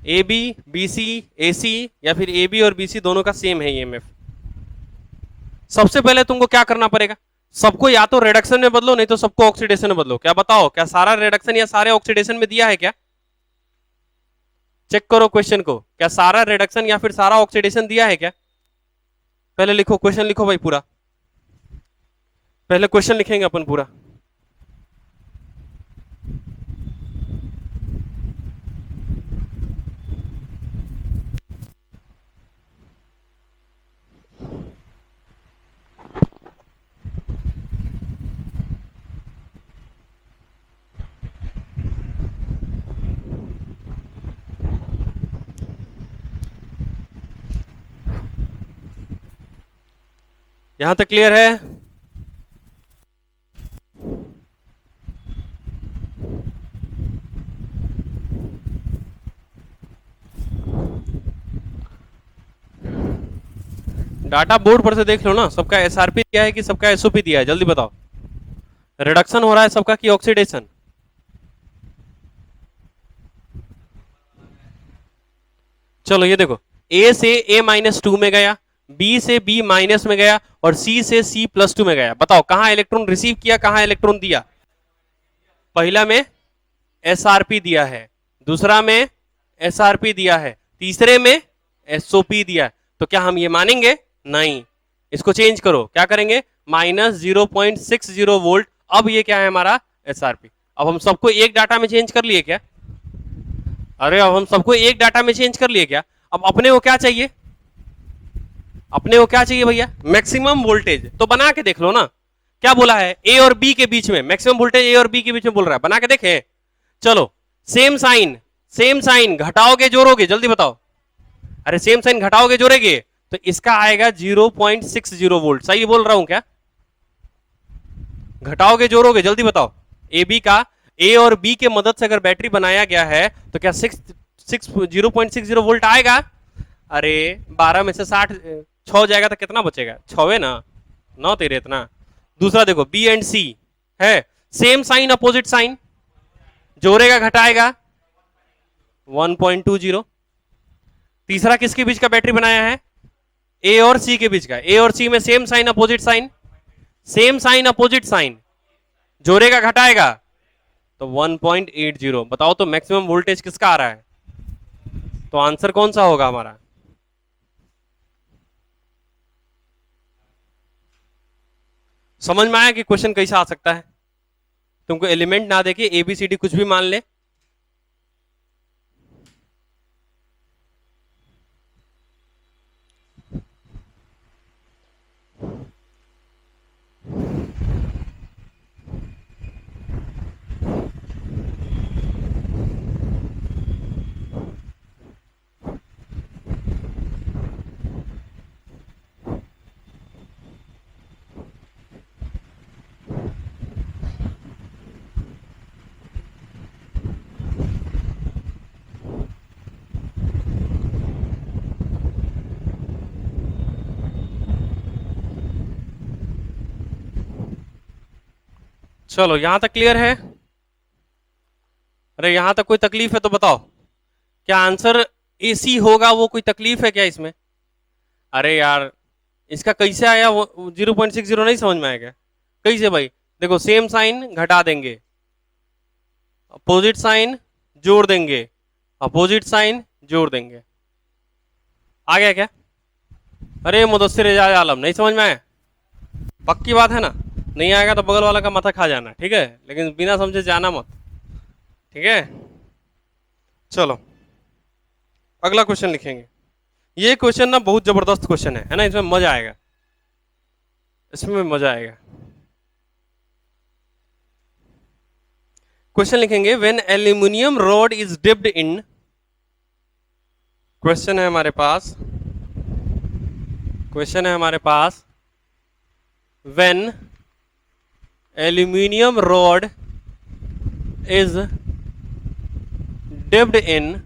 ए बी, बी सी, ए सी, या फिर ए बी और बी सी दोनों का सेम है ईएमएफ? सबसे पहले तुमको क्या करना पड़ेगा? सबको या तो रिडक्शन में बदलो नहीं तो सबको ऑक्सीडेशन में बदलो। क्या बताओ, क्या सारा रिडक्शन या सारे ऑक्सीडेशन में दिया है क्या? चेक करो क्वेश्चन को, क्या सारा रिडक्शन या फिर सारा ऑक्सीडेशन दिया है क्या? पहले लिखो, क्वेश्चन लिखो भाई पूरा। पहले क्वेश्चन लिखेंगे अपन पूरा। यहां तक क्लियर है? डाटा बोर्ड पर से देख लो ना, सबका एसआरपी दिया है कि सबका एसओपी दिया है? जल्दी बताओ, रिडक्शन हो रहा है सबका कि ऑक्सीडेशन? चलो ये देखो, ए से A-2 में गया, बी से B- में गया और सी से C+2 में गया। बताओ कहां इलेक्ट्रॉन रिसीव किया, कहां इलेक्ट्रॉन दिया? पहला में एसआरपी दिया है, दूसरा में एसआरपी दिया है, तीसरे में एसओपी दिया है। तो क्या हम ये मानेंगे? नहीं, इसको चेंज करो। क्या करेंगे? -0.60 वोल्ट। अब ये क्या है हमारा? एसआरपी। अब हम सबको एक डाटा में चेंज कर लिए क्या? अरे अब हम सबको एक डाटा में चेंज कर लिए क्या? अब अपने को क्या चाहिए? अपने को क्या चाहिए भैया? Maximum voltage. तो बना के देख लो ना, क्या बोला है? ए और बी के बीच में मैक्सिमम वोल्टेज ए और बी के बीच में बोल रहा है, बना के देखें। चलो सेम साइन घटाओगे जोड़ोगे? जल्दी बताओ। अरे सेम साइन घटाओगे जोड़ेगे तो इसका आएगा 0.60 वोल्ट। सही बोल रहा हूं क्या? घटाओगे जोड़ोगे? जल्दी बताओ। ए बी का, ए और बी के मदद से अगर बैटरी बनाया गया है तो क्या 0.60 वोल्ट आएगा? अरे 12 में से 60 6 जाएगा तो कितना बचेगा? 6 ना 9 तेरे इतना। दूसरा देखो, बी एंड सी, है। सेम साइन अपोजिट साइन, जोड़ेगा घटाएगा 1.20। तीसरा किसके बीच का बैटरी बनाया है? ए और सी के बीच का। ए और सी में same sign opposite sign, same sign opposite sign, जोड़ेगा घटाएगा तो 1.80। बताओ तो मैक्सिमम वोल्टेज किसका आ रहा है? तो आंसर कौन सा होगा हमारा? समझ में आया कि क्वेश्चन कैसा आ सकता है? तुमको एलिमेंट ना देके एबीसीडी कुछ भी मान ले, चलो यहां तक क्लियर है? अरे यहां तक कोई तकलीफ है तो बताओ, क्या आंसर एसी होगा? वो कोई तकलीफ है क्या इसमें? अरे यार इसका कैसे आया? वो 0.60 नहीं समझ में आएगा कैसे भाई? देखो सेम साइन घटा देंगे, अपोजिट साइन जोड़ देंगे, अपोजिट साइन जोड़ देंगे। आ गया क्या? अरे मुदस्सिर एजाज आलम नहीं समझ में आया? पक्की बात है ना? नहीं आएगा तो बगल वाला का माथा खा जाना, ठीक है? लेकिन बिना समझे जाना मत, ठीक है? चलो अगला क्वेश्चन लिखेंगे। ये क्वेश्चन ना बहुत जबरदस्त क्वेश्चन है ना? इसमें मजा आएगा, इसमें मजा आएगा। क्वेश्चन लिखेंगे when aluminium rod is dipped in, question है हमारे पास, क्वेश्चन है हमारे पास when aluminium rod is dipped in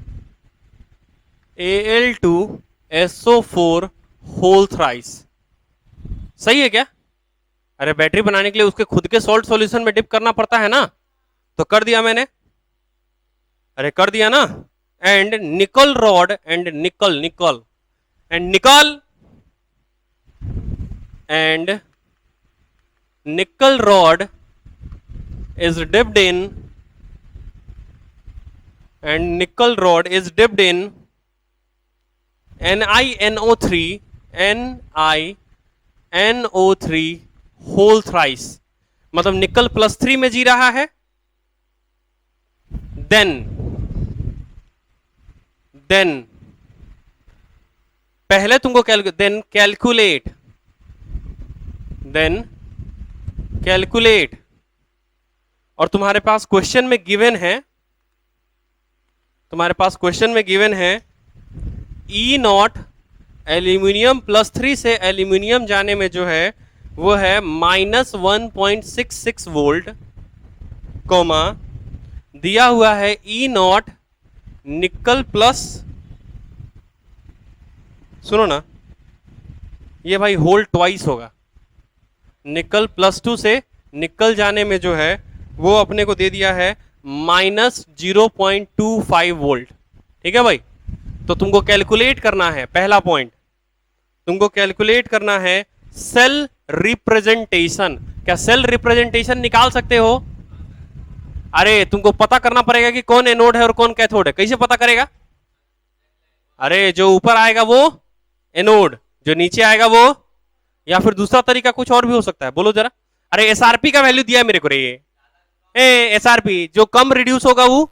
Al2SO4 whole thrice. सही है क्या? अरे बैटरी बनाने के लिए उसके खुद के सॉल्ट सॉल्यूशन में डिप करना पड़ता है ना, तो कर दिया मैंने, अरे कर दिया ना। एंड निकल रॉड एंड निकल निकल एंड निकल एंड निकल rod is dipped in and nickel rod is dipped in NiNO3 NiNO3 whole thrice, मतलब निकल +3 में जी रहा है। देन पहले तुमको कैलकुलेट और तुम्हारे पास क्वेश्चन में गिवन है, तुम्हारे पास क्वेश्चन में गिवन है E0 एल्यूमिनियम +3 से एल्यूमिनियम जाने में जो है वो है -1.66 वोल्ट, कोमा दिया हुआ है E0 निकल प्लस, सुनो ना ये भाई होल ट्वाइस होगा, निकल +2 से निकल जाने में जो है वो अपने को दे दिया है -0.25 वोल्ट, ठीक है भाई? तो तुमको कैलकुलेट करना है, पहला पॉइंट तुमको कैलकुलेट करना है सेल रिप्रेजेंटेशन। क्या सेल रिप्रेजेंटेशन निकाल सकते हो? अरे तुमको पता करना पड़ेगा कि कौन एनोड है और कौन कैथोड है। कैसे पता करेगा? अरे जो ऊपर आएगा वो एनोड, जो नीचे आएगा वो, या फिर दूसरा तरीका कुछ और भी हो सकता है, बोलो जरा। अरे एसआरपी का वैल्यू दिया है मेरे को रे, ये एसआरपी जो कम रिड्यूस होगा वो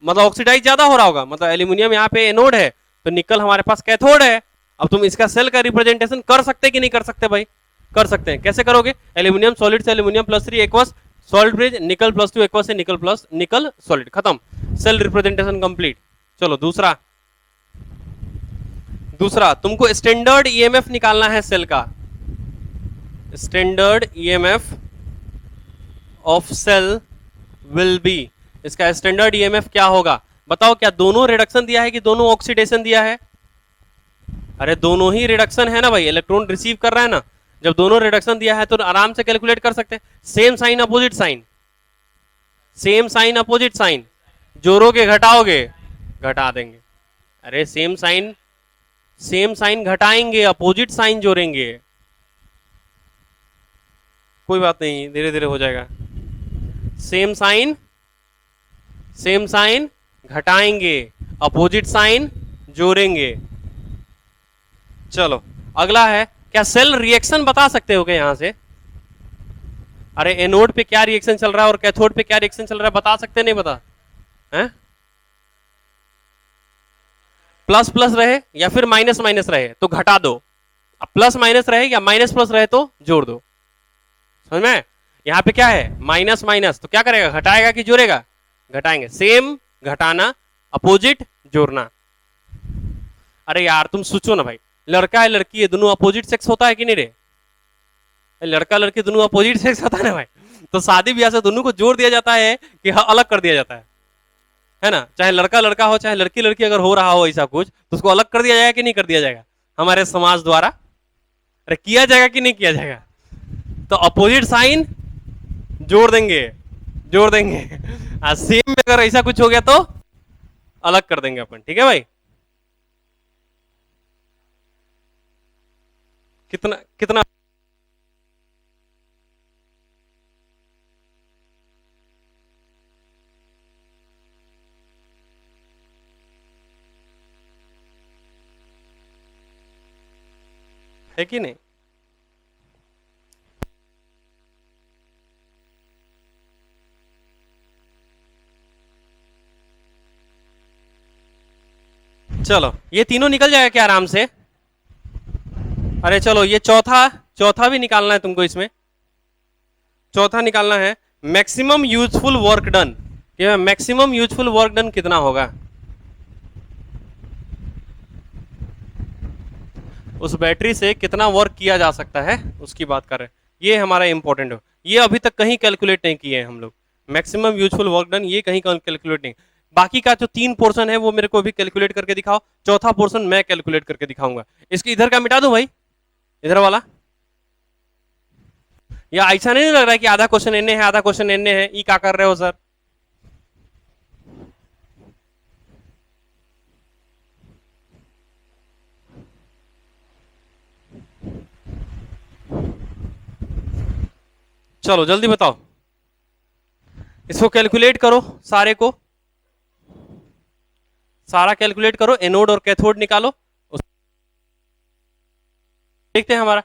मतलब ऑक्सीडाइज ज्यादा हो रहा होगा, मतलब एल्यूमिनियम यहाँ पे एनोड है तो निकल हमारे पास कैथोड है। अब तुम इसका सेल का रिप्रेजेंटेशन कर सकते कि नहीं कर सकते भाई? कर सकते हैं। कैसे करोगे? एल्यूमिनियम सॉलिड से एल्यूमिनियम +3 एक्वस सॉलिड ब्रिज, निकल +2 एक्वस से निकल प्लस निकल सॉलिड, खत्म, सेल रिप्रेजेंटेशन कंप्लीट। चलो दूसरा तुमको स्टैंडर्ड ईएमएफ निकालना है सेल का, standard EMF of cell will be, इसका स्टैंडर्ड ईएमएफ क्या होगा बताओ? क्या दोनों रिडक्शन दिया है कि दोनों ऑक्सीडेशन दिया है? अरे दोनों ही रिडक्शन है ना भाई, इलेक्ट्रॉन रिसीव कर रहा है ना, जब दोनों रिडक्शन दिया है तो आराम से कैलकुलेट कर सकते हैं। Same sign opposite sign, same sign opposite sign, जोड़ोगे घटाओगे, घटा देंगे। अरे सेम साइन घटाएंगे, अपोजिट साइन जोड़ेंगे, कोई बात नहीं, धीरे धीरे हो जाएगा। सेम साइन घटाएंगे, अपोजिट साइन जोड़ेंगे। चलो अगला है, क्या सेल रिएक्शन बता सकते हो क्या यहां से? अरे एनोड पे क्या रिएक्शन चल रहा है और कैथोड पे क्या रिएक्शन चल रहा है, बता सकते नहीं बता हैं? प्लस प्लस रहे या फिर माइनस माइनस रहे तो घटा दो, अब प्लस माइनस रहे या माइनस प्लस रहे तो जोड़ दो। समझ में? यहां पे क्या है, माइनस माइनस, तो क्या करेगा, घटाएगा कि जोड़ेगा? घटाएंगे। सेम घटाना, अपोजिट जोड़ना। अरे यार तुम सोचो ना भाई, लड़का है लड़की है, दोनों अपोजिट सेक्स होता है कि नहीं रे? लड़का लड़की दोनों अपोजिट सेक्स होता है ना भाई, तो शादी ब्याह से दोनों को जोड़ दिया जाता है कि अलग कर दिया जाता है ना? चाहे लड़का लड़का हो चाहे लड़की लड़की, अगर हो रहा हो ऐसा कुछ तो उसको अलग कर दिया जाएगा कि नहीं कर दिया जाएगा हमारे समाज द्वारा? अरे किया जाएगा कि नहीं किया जाएगा? तो अपोजिट साइन जोड़ देंगे, जोड़ देंगे। सेम में अगर ऐसा कुछ हो गया तो अलग कर देंगे अपन। ठीक है भाई? कितना कितना है कि नहीं? चलो ये तीनों निकल जाएगा क्या आराम से? अरे चलो ये चौथा भी निकालना है तुमको, इसमें चौथा निकालना है, maximum useful work done. Maximum useful work done कितना होगा? उस बैटरी से कितना वर्क किया जा सकता है उसकी बात कर रहे हैं, ये हमारा इंपॉर्टेंट हो। ये अभी तक कहीं कैलकुलेट नहीं किए हैं हम लोग, मैक्सिमम यूजफुल वर्क डन ये कहीं कैलकुलेट नहीं। बाकी का जो 3 पोर्शन है वो मेरे को अभी कैलकुलेट करके दिखाओ, चौथा पोर्शन मैं कैलकुलेट करके दिखाऊंगा। इसके इधर का मिटा दूं भाई, इधर वाला? या ऐसा नहीं लग रहा है कि आधा क्वेश्चन एन है आधा क्वेश्चन एन है? ई क्या कर रहे हो सर? चलो जल्दी बताओ, इसको कैलकुलेट करो, सारे को सारा कैलकुलेट करो, एनोड और कैथोड निकालो, देखते हैं हमारा।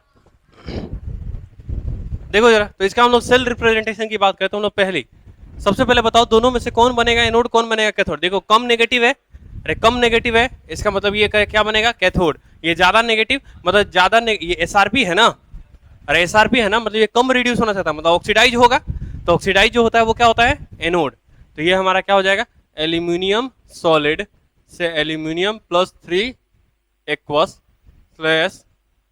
देखो जरा, तो इसका हम लोग सेल रिप्रेजेंटेशन की बात करते हैं हम लोग। पहले सबसे पहले बताओ दोनों में से कौन बनेगा एनोड, कौन बनेगा कैथोड? देखो कम नेगेटिव है, अरे कम नेगेटिव है, इसका मतलब ये क्या बनेगा, कैथोड। ये ज्यादा नेगेटिव मतलब ज्यादा ये एसआरपी है ना, अरे एसआरपी है ना, मतलब ये कम रिड्यूस होना चाहता है, मतलब ऑक्सीडाइज होगा, तो ऑक्सीडाइज जो होता है वो क्या होता है, एनोड। तो ये हमारा क्या हो जाएगा, एल्यूमिनियम सॉलिड से एल्यूमिनियम +3 एक्वस स्लैश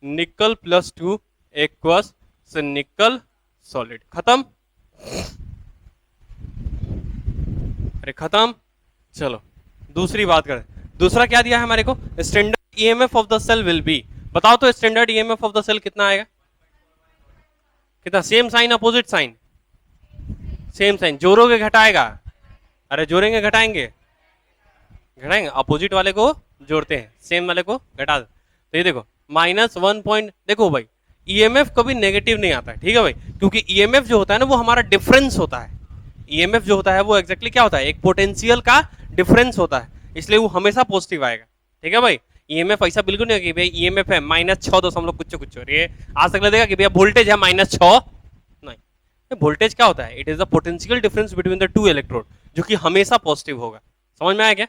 निकल +2 एक्वस से निकल सॉलिड। खत्म? अरे खत्म। चलो दूसरी बात करें, दूसरा क्या दिया है हमारे को, standard EMF of the cell will be. बताओ तो standard EMF of the cell कितना आएगा? कितना? Same sign opposite sign? Same sign. जोड़ोगे घटाएगा? अरे जोड़ेंगे घटाएंगे? घटाएंगे। अपोजिट वाले को जोड़ते हैं, सेम वाले को घटा दो। तो ये देखो -1 देखो भाई ईएमएफ कभी नेगेटिव नहीं आता है, ठीक है भाई, क्योंकि ईएमएफ जो होता है ना वो हमारा डिफरेंस होता है। ईएमएफ जो होता है वो एग्जैक्टली क्या होता है, एक पोटेंशियल का डिफरेंस होता है, इसलिए वो हमेशा पॉजिटिव आएगा। ठीक है भाई? ईएमएफ ऐसा बिल्कुल नहीं है कि भाई ईएमएफ है -6 कुछ ये आज तक लगेगा कि भैया वोल्टेज है -6, नहीं। वोल्टेज क्या होता है, it is the potential difference between the 2 electrode, जो कि हमेशा पॉजिटिव होगा। समझ में आया क्या?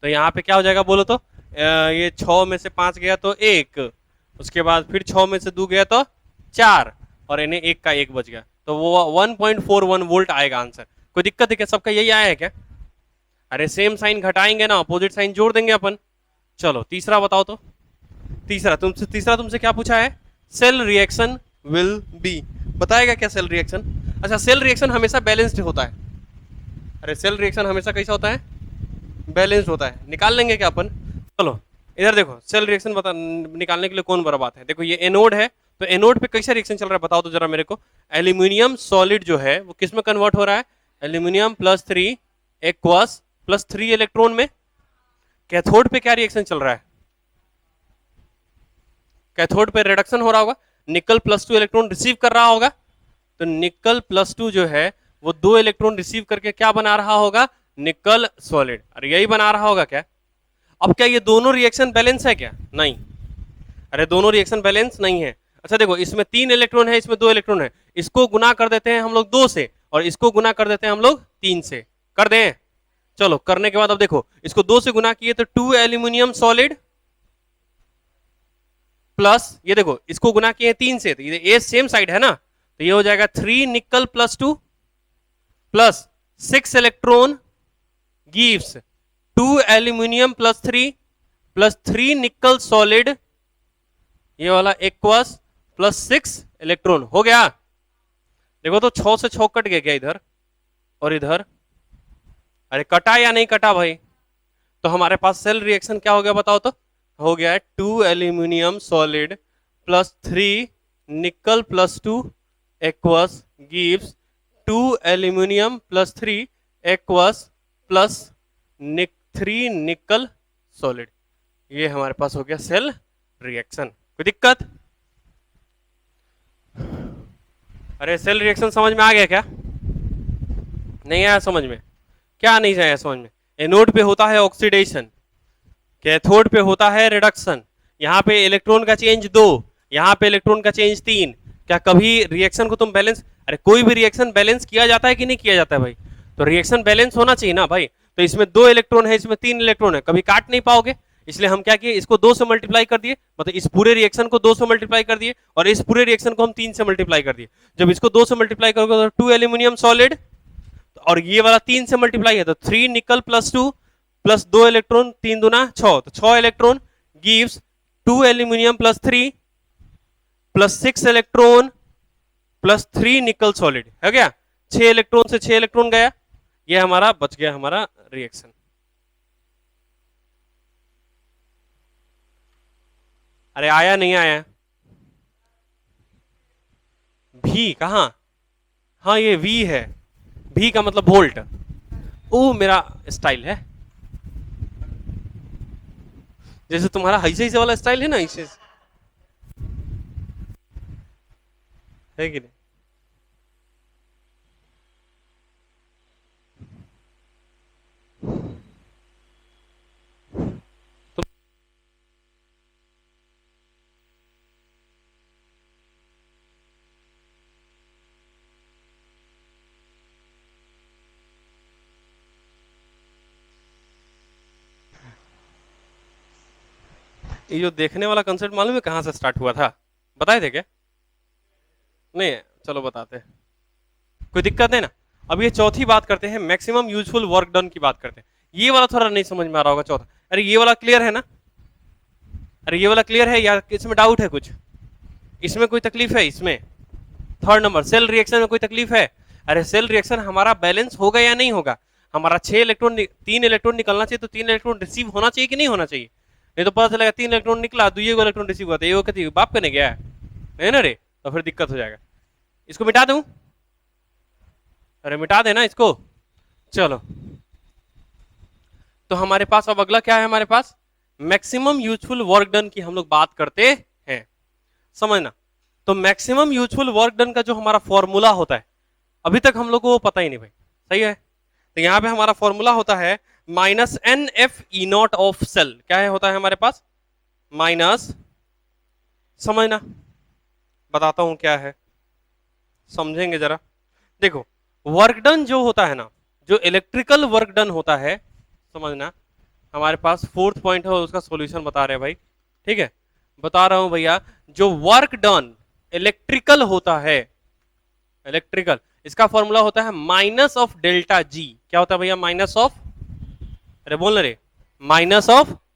तो यहाँ पे क्या हो जाएगा बोलो तो, ये 6 में से 5 गया तो 1, उसके बाद फिर 6 में से 2 गया तो 4, और इन्हें 1 का 1 बच गया, तो वो 1.41 वोल्ट आएगा आंसर। कोई दिक्कत है क्या? सबका यही आया है क्या? अरे सेम साइन घटाएंगे ना, अपोजिट साइन जोड़ देंगे अपन। चलो तीसरा बताओ तो, तीसरा तुमसे क्या पूछा है, सेल रिएक्शन विल बी। बताएगा क्या सेल रिएक्शन? अच्छा सेल रिएक्शन हमेशा बैलेंस्ड होता है। अरे सेल रिएक्शन हमेशा कैसा होता है, बैलेंस्ड होता है। निकाल लेंगे क्या अपन? चलो इधर देखो सेल रिएक्शन बता निकालने के लिए कौन बड़ा बात है। देखो ये एनोड है, तो एनोड पे कैसा रिएक्शन चल रहा है बताओ तो जरा मेरे को। एल्यूमिनियम सॉलिड जो है वो किस में कन्वर्ट हो रहा है, एल्यूमिनियम +3 एक्वस +3 इलेक्ट्रॉन में। कैथोड पे क्या रिएक्शन चल रहा है, कैथोड पे रिडक्शन हो रहा होगा, निकल +2 इलेक्ट्रॉन रिसीव कर रहा होगा, तो निकल +2 जो है वो 2 इलेक्ट्रॉन रिसीव करके क्या बना रहा होगा, निकल सॉलिड। अरे यही बना रहा होगा क्या। अब क्या ये दोनों रिएक्शन बैलेंस है क्या, नहीं, अरे दोनों रिएक्शन बैलेंस नहीं है। अच्छा देखो इसमें 3 इलेक्ट्रॉन है, इसमें 2 इलेक्ट्रॉन है, इसको गुना कर देते हैं हम लोग 2 से और इसको गुना कर देते हैं हम लोग 3 से, कर दें। चलो करने के बाद अब देखो इसको 2 से गुना किए तो 2 एल्यूमिनियम सॉलिड प्लस ये देखो इसको गुना किए 3 से, तो ये ए सेम साइड है ना, तो ये हो जाएगा 3 निकल +2 plus 6 electron gives 2 aluminium +3 plus 3 निकल सॉलिड, ये वाला एक्वस +6 इलेक्ट्रॉन हो गया। देखो तो 6 से 6 कट गया क्या इधर और इधर, अरे कटा या नहीं कटा भाई। तो हमारे पास सेल रिएक्शन क्या हो गया बताओ तो, हो गया है 2 एल्यूमिनियम सॉलिड प्लस 3 निकल +2 aqueous gives 2 aluminium +3 aqueous plus 3 निकल सॉलिड। ये हमारे पास हो गया सेल रिएक्शन। कोई दिक्कत, अरे सेल रिएक्शन समझ में आ गया क्या, नहीं आया समझ में, क्या नहीं आया समझ में। एनोड पे होता है ऑक्सीडेशन, कैथोड पे होता है रिडक्शन, यहाँ पे इलेक्ट्रॉन का चेंज 2, यहाँ पे इलेक्ट्रॉन का चेंज 3। क्या कभी रिएक्शन को तुम बैलेंस, अरे कोई भी रिएक्शन बैलेंस किया जाता है कि नहीं किया जाता है भाई, तो रिएक्शन बैलेंस होना चाहिए ना भाई। तो इसमें 2 इलेक्ट्रॉन है, इसमें 3 इलेक्ट्रॉन है, कभी काट नहीं पाओगे, इसलिए हम क्या किए, इसको 2 से मल्टीप्लाई कर दिए, मतलब इस पूरे रिएक्शन को 2 से मल्टीप्लाई कर दिए और इस पूरे रिएक्शन को हम 3 से मल्टीप्लाई कर दिए। जब इसको 2 से मल्टीप्लाई करोगे तो 2 एल्यूमिनियम सॉलिड और ये वाला 3 से मल्टीप्लाई है तो 3 निकल +2 प्लस 2 इलेक्ट्रॉन, 3 दूना 6, तो 6 electron gives 2 aluminium +3 plus 6 electron plus 3 निकल सॉलिड, है क्या। 6 इलेक्ट्रॉन से 6 इलेक्ट्रॉन गया, ये हमारा बच गया हमारा रिएक्शन। अरे आया नहीं आया, भी कहा, हाँ ये वी है, भी का मतलब वोल्ट, ओ मेरा स्टाइल है, जैसे तुम्हारा ऐसे ऐसे वाला स्टाइल है ना, ऐसे है कि नहीं। तो ये जो देखने वाला कंसेप्ट मालूम है कहां से स्टार्ट हुआ था, बताए थे क्या, नहीं चलो बताते हैं, कोई दिक्कत है ना। अब ये चौथी बात करते हैं, मैक्सिमम यूजफुल वर्क डन की बात करते हैं। ये वाला थोड़ा नहीं समझ में आ रहा होगा चौथा, अरे ये वाला क्लियर है ना, अरे ये वाला क्लियर है या इसमें डाउट है कुछ, इसमें कोई तकलीफ है इसमें। थर्ड नंबर सेल रिएक्शन में कोई तकलीफ है, अरे सेल रिएक्शन हमारा बैलेंस होगा या नहीं होगा, हमारा 6 इलेक्ट्रॉन 3 इलेक्ट्रॉन निकलना चाहिए तो 3 इलेक्ट्रॉन रिसीव होना चाहिए कि नहीं होना चाहिए, नहीं तो पता चलेगा 3 इलेक्ट्रॉन निकला 2 इलेक्ट्रॉन रिसीव हुआ, ये कहती बाप करने गया है ना रे, तो फिर दिक्कत हो जाएगा। इसको मिटा दूं, अरे मिटा देना इसको। चलो तो हमारे पास अब अगला क्या है, हमारे पास मैक्सिमम यूजफुल वर्क डन की हम लोग बात करते हैं, समझना। तो मैक्सिमम यूजफुल वर्क डन का जो हमारा फॉर्मूला होता है, अभी तक हम लोग को वो पता ही नहीं भाई, सही है। तो यहाँ पे हमारा फॉर्मूला होता है -NF(E0) ऑफ सेल, क्या है होता है हमारे पास माइनस, समझना बताता हूं क्या है, समझेंगे जरा। देखो वर्क डन जो होता है ना, जो इलेक्ट्रिकल वर्क डन होता है, समझना हमारे पास 4th पॉइंट है उसका सॉल्यूशन बता रहे हैं भाई, ठीक है बता रहा हूं भैया। जो वर्क डन इलेक्ट्रिकल होता है, इलेक्ट्रिकल, इसका फॉर्मूला होता है -(डेल्टा_G), क्या होता है भैया -(, अरे बोल रहे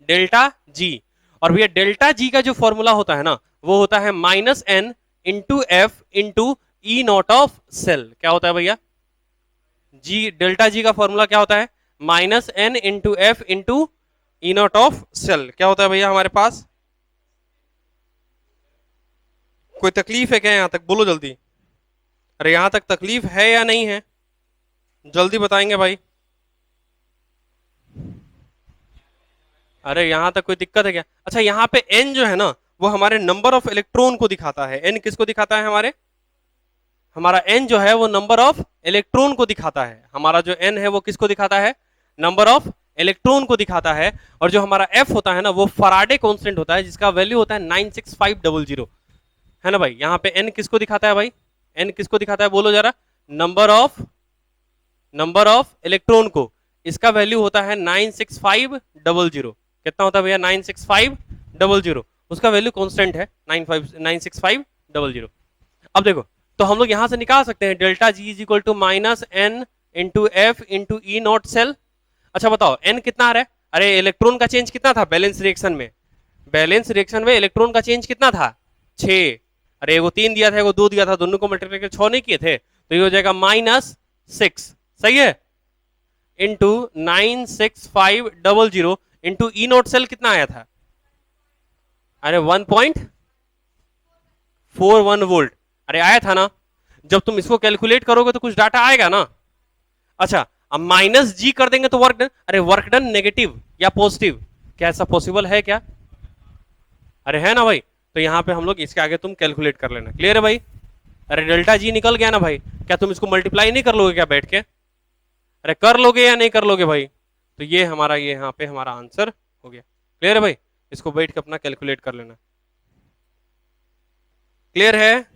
-(डेल्टा_G), और भैया डेल्टा G का जो फॉर्मूला होता है ना वो होता है -N(F)(E0) ऑफ सेल, क्या होता है भैया जी, डेल्टा G का फॉर्मूला क्या होता है -N(F)(E0) E not of cell क्या होता है भैया हमारे पास? कोई तकलीफ है क्या यहां तक? बोलो जल्दी। अरे यहां तक तकलीफ है या नहीं है? जल्दी बताएंगे भाई। अरे यहां तक कोई दिक्कत है क्या? अच्छा यहाँ पे एन जो है ना वो हमारे नंबर ऑफ इलेक्ट्रॉन को दिखाता है। एन किसको दिखाता है हमारे? हमारा एन जो है वो नंबर ऑफ इलेक्ट्रॉन को दिखाता है। हमारा जो एन है वो किसको दिखाता है? नंबर ऑफ इलेक्ट्रॉन को दिखाता है। और जो हमारा एफ होता है ना वो फराडे कांस्टेंट होता है जिसका वैल्यू होता है 96500, है ना भाई? यहाँ पे एन किसको दिखाता है भाई? एन किसको दिखाता है बोलो जरा? नंबर ऑफ इलेक्ट्रॉन को। इसका वैल्यू होता है 96500। कितना होता है भैया? 96500। उसका वैल्यू कांस्टेंट है 96500। अब देखो तो हम लोग यहां से निकाल सकते हैं delta G is equal to minus N into F into E not cell. अच्छा बताओ एन कितना आ रहा है? अरे इलेक्ट्रॉन का चेंज कितना था बैलेंस रिएक्शन में? बैलेंस रिएक्शन में इलेक्ट्रॉन का चेंज कितना था? 6। अरे एगो 3 दिया था एगो 2 दिया था, दोनों को मल्टीप्लाई करके 6 नहीं किए थे, तो ये हो जाएगा -6। सही है? इंटू 96500 इंटू ई नोट सेल कितना आया था? अरे 1.41 वोल्ट। अरे आया था ना? जब तुम इसको कैलकुलेट करोगे तो कुछ डाटा आएगा ना। अच्छा अब माइनस जी कर देंगे तो वर्क डन। अरे वर्क डन नेगेटिव या पॉजिटिव, क्या ऐसा पॉसिबल है क्या? अरे है ना भाई? तो यहां पे हम लोग इसके आगे तुम कैलकुलेट कर लेना। क्लियर है भाई? अरे डेल्टा जी निकल गया ना भाई? क्या तुम इसको मल्टीप्लाई नहीं कर लोगे क्या बैठ के? अरे कर लोगे या नहीं कर लोगे भाई? तो ये हमारा ये यहाँ पे हमारा आंसर हो गया। क्लियर है भाई? इसको बैठ के अपना कैलकुलेट कर लेना। क्लियर है?